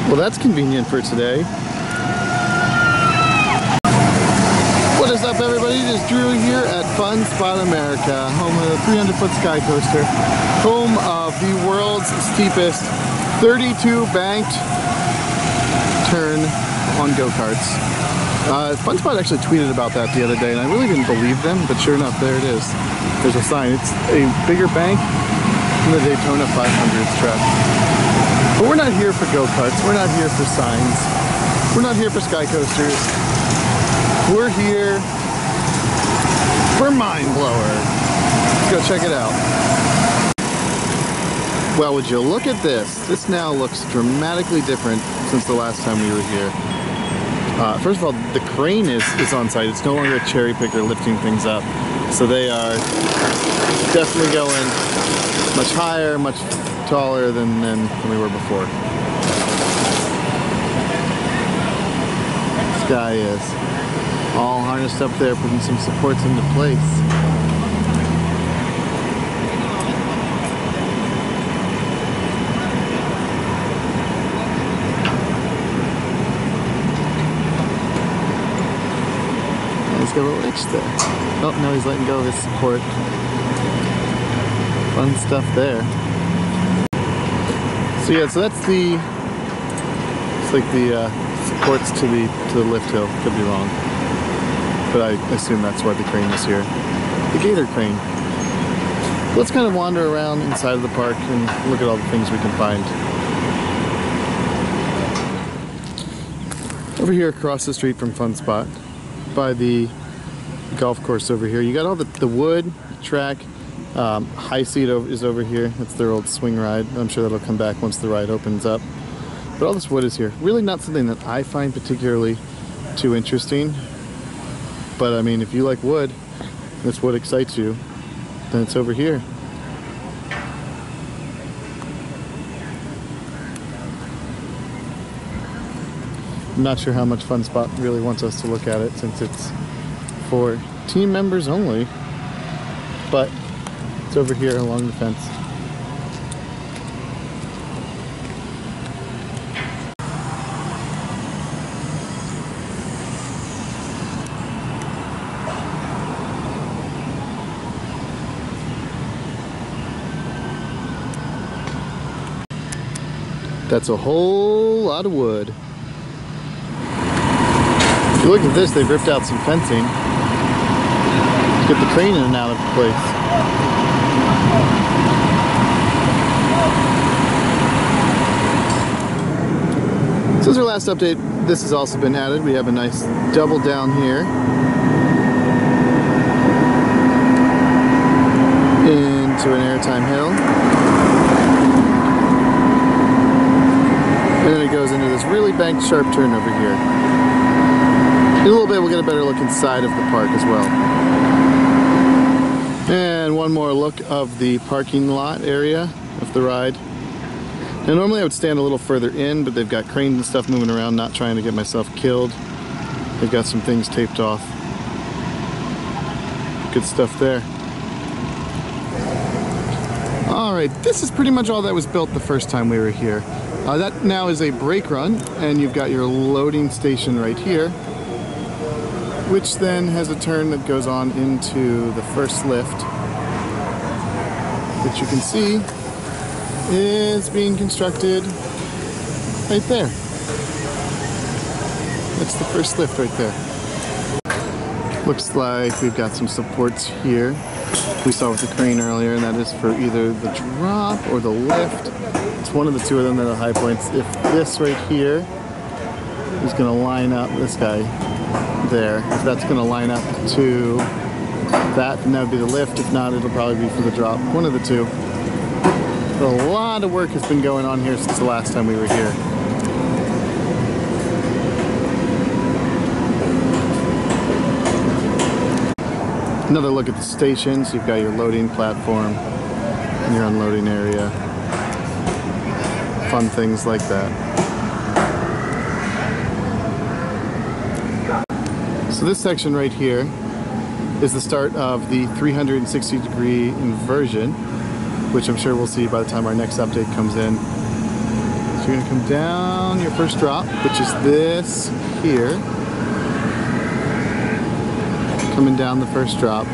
Well, that's convenient for today. What is up, everybody? It is Drew here at Fun Spot America, home of the 300-foot sky coaster, home of the world's steepest 32 banked turn on go-karts. Fun Spot actually tweeted about that the other day, and I really didn't believe them, but sure enough, there it is. There's a sign. It's a bigger bank than the Daytona 500's track. But we're not here for go-karts. We're not here for signs. We're not here for sky coasters. We're here for Mind Blower. Let's go check it out. Well, would you look at this? This now looks dramatically different since the last time we were here. First of all, the crane is on site. It's no longer a cherry picker lifting things up. So they are definitely going much higher, much taller than we were before. This guy is all harnessed up there, putting some supports into place. He's got a little itch there. Oh, no, he's letting go of his support. Fun stuff there. So yeah, so that's the, it's like the supports to the lift hill. Could be wrong, but I assume that's why the crane is here. The gator crane. Let's kind of wander around inside of the park and look at all the things we can find. Over here across the street from Fun Spot, by the golf course over here, you got all the wood track. High Seat is over here. That's their old swing ride. I'm sure that'll come back once the ride opens up. But all this wood is here. Really not something that I find particularly too interesting. But I mean, if you like wood, this wood excites you, then it's over here. I'm not sure how much Fun Spot really wants us to look at it, since it's for team members only. But it's over here along the fence. That's a whole lot of wood. If you look at this, they've ripped out some fencing to get the crane in and out of place. Since our last update, this has also been added. We have a nice double down here into an airtime hill. And then it goes into this really banked sharp turn over here. In a little bit we'll get a better look inside of the park as well. And one more look of the parking lot area of the ride. Now normally I would stand a little further in, but they've got cranes and stuff moving around, not trying to get myself killed. They've got some things taped off. Good stuff there. Alright, this is pretty much all that was built the first time we were here. That now is a brake run, and you've got your loading station right here, which then has a turn that goes on into the first lift, which you can see is being constructed right there. That's the first lift right there. Looks like we've got some supports here. We saw with the crane earlier, and that is for either the drop or the lift. It's one of the two of them that are high points. If this right here is going to line up, this guy there, if that's going to line up to that, then that would be the lift. If not, it'll probably be for the drop. One of the two. But a lot of work has been going on here since the last time we were here. Another look at the stations. You've got your loading platform and your unloading area. Fun things like that. So this section right here is the start of the 360-degree inversion, which I'm sure we'll see by the time our next update comes in. you're going to come down your first drop, which is this here. Coming down the first drop.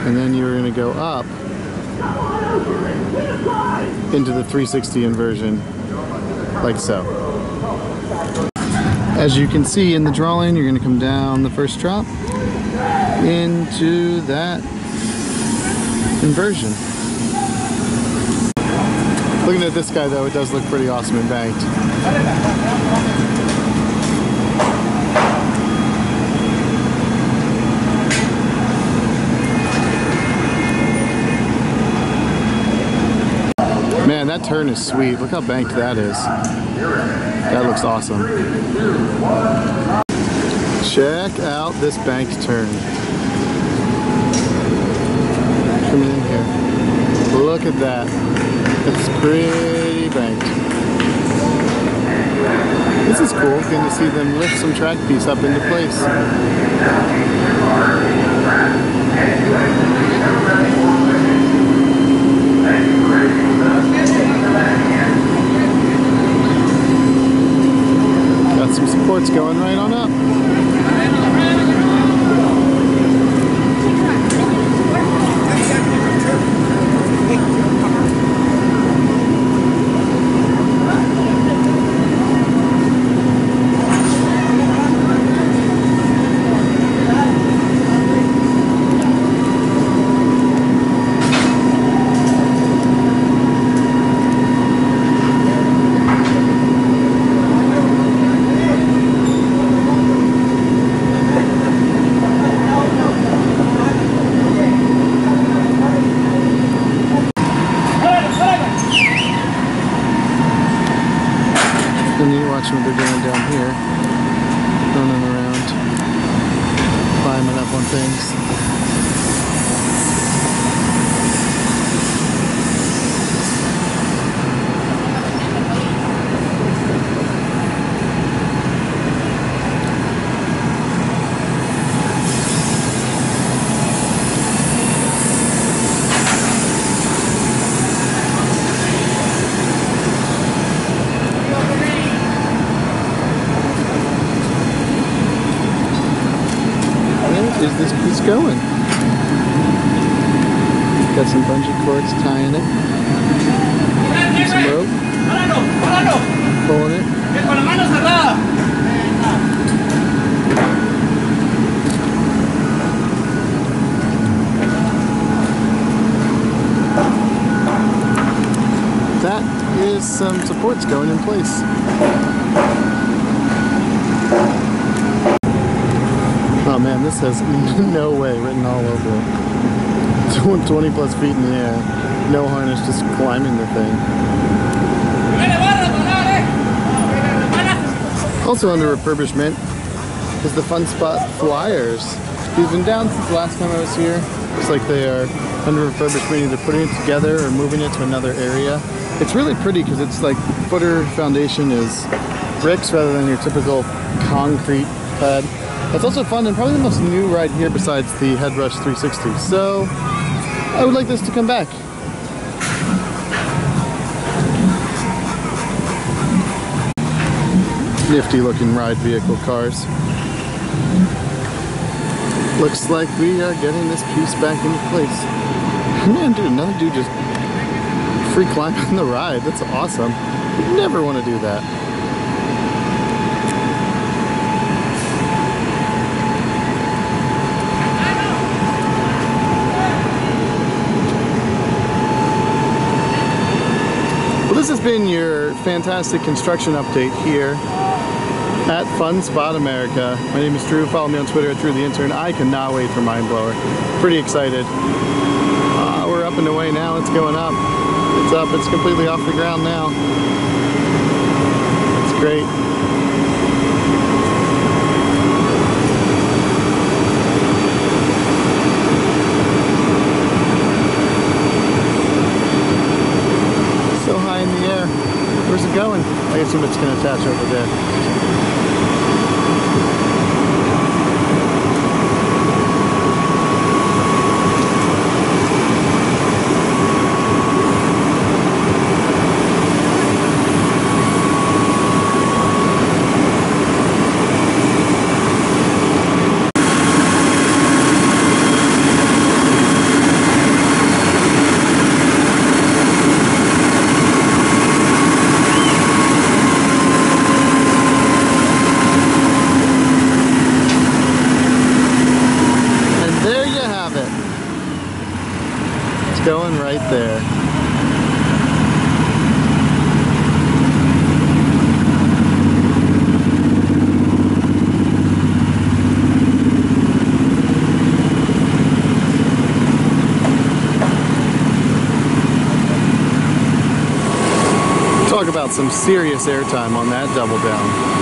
And then you're going to go up into the 360 inversion, like so. As you can see in the drawing, you're going to come down the first drop into that inversion. Looking at this guy though, it does look pretty awesome and banked. Man, that turn is sweet. Look how banked that is. That looks awesome. Check out this banked turn. Coming in here. Look at that. It's pretty banked. This is cool. Getting to see them lift some track piece up into place. Got some supports going right on up. Watching what they're doing down here, running around, climbing up on things. Is this piece going? Got some bungee cords tying it. Some rope. Pulling it. That is some supports going in place. Oh man, this has no way written all over it. 20 plus feet in the air, no harness, just climbing the thing. Also under refurbishment is the Fun Spot flyers. These have been down since the last time I was here. Looks like they are under refurbishment, either putting it together or moving it to another area. It's really pretty because it's like footer foundation is bricks rather than your typical concrete pad. It's also fun and probably the most new ride here besides the Headrush 360. So I would like this to come back. Nifty looking ride vehicle cars. Looks like we are getting this piece back into place. Man, dude, another dude just free climbing the ride. That's awesome. You'd never want to do that. This has been your fantastic construction update here at Fun Spot America. My name is Drew. Follow me on Twitter at DrewTheIntern. I cannot wait for Mindblower. Pretty excited. We're up and away now. It's going up. It's up. It's completely off the ground now. It's great. Where's it going? I assume it's going to attach over there. got some serious airtime on that double down.